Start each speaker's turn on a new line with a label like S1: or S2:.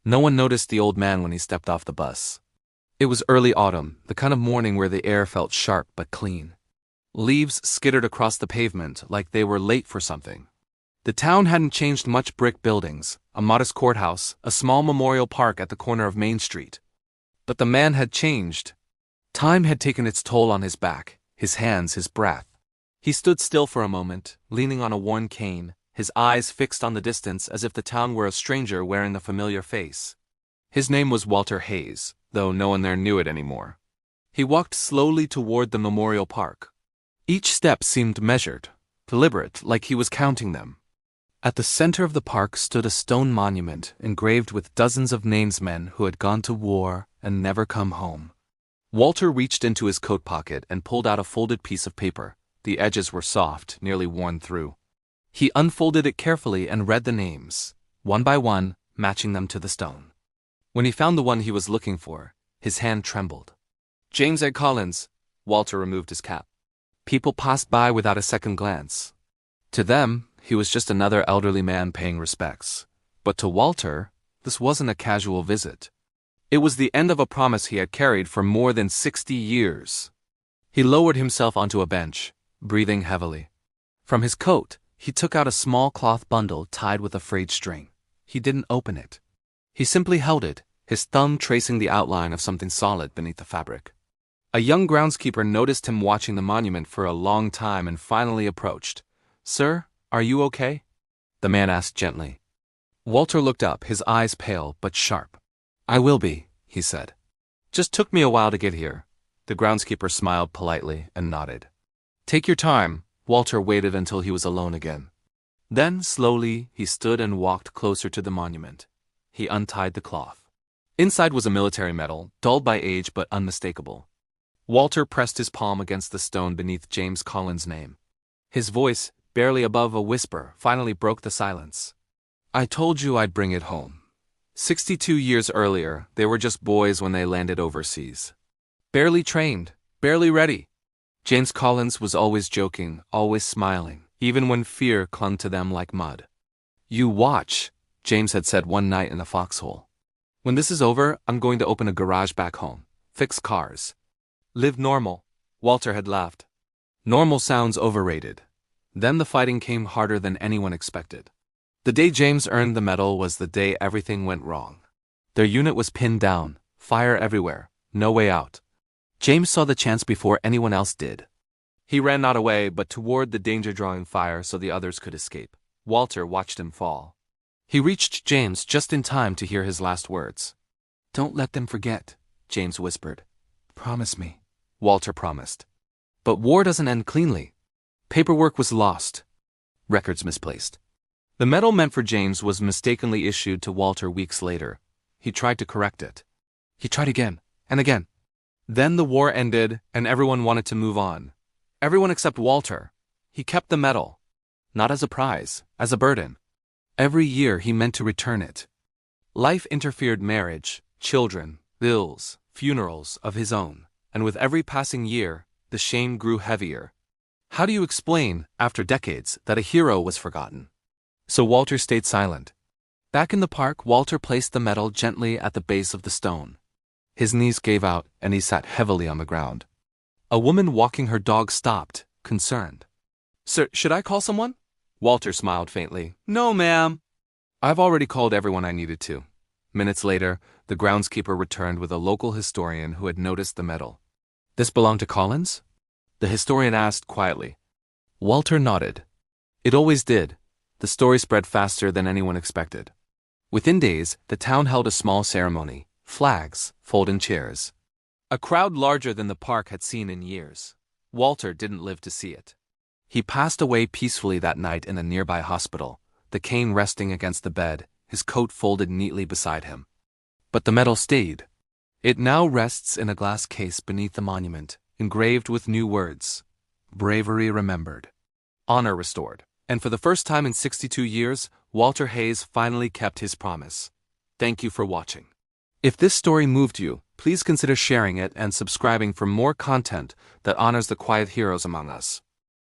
S1: No one noticed the old man when he stepped off the bus. It was early autumn, the kind of morning where the air felt sharp but clean. Leaves skittered across the pavement like they were late for something. The town hadn't changed much: brick buildings, a modest courthouse, a small memorial park at the corner of Main Street. But the man had changed. Time had taken its toll on his back, his hands, his breath. He stood still for a moment, leaning on a worn cane, his eyes fixed on the distance as if the town were a stranger wearing a familiar face. His name was Walter Hayes, though no one there knew it anymore. He walked slowly toward the memorial park. Each step seemed measured, deliberate, like he was counting them. At the center of the park stood a stone monument engraved with dozens of names: men who had gone to war and never come home. Walter reached into his coat pocket and pulled out a folded piece of paper. The edges were soft, nearly worn through. He unfolded it carefully and read the names, one by one, matching them to the stone. When he found the one he was looking for, his hand trembled. James A. Collins. Walter removed his cap. People passed by without a second glance. To them, he was just another elderly man paying respects. But to Walter, this wasn't a casual visit. It was the end of a promise he had carried for more than 60 years. He lowered himself onto a bench, breathing heavily. From his coat, he took out a small cloth bundle tied with a frayed string. He didn't open it. He simply held it, his thumb tracing the outline of something solid beneath the fabric. A young groundskeeper noticed him watching the monument for a long time and finally approached. "Sir, are you okay?" the man asked gently. Walter looked up, his eyes pale but sharp. "I will be," he said. "Just took me a while to get here." The groundskeeper smiled politely and nodded. "Take your time." Walter waited until he was alone again. Then, slowly, he stood and walked closer to the monument. He untied the cloth. Inside was a military medal, dulled by age but unmistakable. Walter pressed his palm against the stone beneath James Collins' name. His voice, barely above a whisper, finally broke the silence. "I told you I'd bring it home. 62 years earlier, they were just boys when they landed overseas. Barely trained, barely ready. James Collins was always joking, always smiling, even when fear clung to them like mud. You watch," James had said one night in a foxhole. "When this is over, I'm going to open a garage back home, fix cars. Live normal." Walter had laughed. Normal sounds overrated. Then the fighting came harder than anyone expected. The day James earned the medal was the day everything went wrong. Their unit was pinned down, fire everywhere, no way out. James saw the chance before anyone else did. He ran not away, but toward the danger-drawing fire so the others could escape. Walter watched him fall. He reached James just in time to hear his last words. "Don't let them forget," James whispered. "Promise me." Walter promised. But war doesn't end cleanly. Paperwork was lost. Records misplaced. The medal meant for James was mistakenly issued to Walter weeks later. He tried to correct it. He tried again, and again. Then the war ended, and everyone wanted to move on. Everyone except Walter. He kept the medal. Not as a prize, as a burden. Every year he meant to return it. Life interfered: marriage, children, bills, funerals of his own. And with every passing year, the shame grew heavier. How do you explain, after decades, that a hero was forgotten? So Walter stayed silent. Back in the park, Walter placed the medal gently at the base of the stone. His knees gave out, and he sat heavily on the ground. A woman walking her dog stopped, concerned. "Sir, should I call someone?" Walter smiled faintly. "No, ma'am." "I've already called everyone I needed to." Minutes later, the groundskeeper returned with a local historian who had noticed the medal. "This belonged to Collins?" the historian asked quietly. Walter nodded. It always did. The story spread faster than anyone expected. Within days, the town held a small ceremony. Flags, folding chairs. A crowd larger than the park had seen in years. Walter didn't live to see it. He passed away peacefully that night in a nearby hospital, the cane resting against the bed, his coat folded neatly beside him. But the medal stayed. It now rests in a glass case beneath the monument, engraved with new words. Bravery remembered. Honor restored. And for the first time in 62 years, Walter Hayes finally kept his promise. Thank you for watching. If this story moved you, please consider sharing it and subscribing for more content that honors the quiet heroes among us.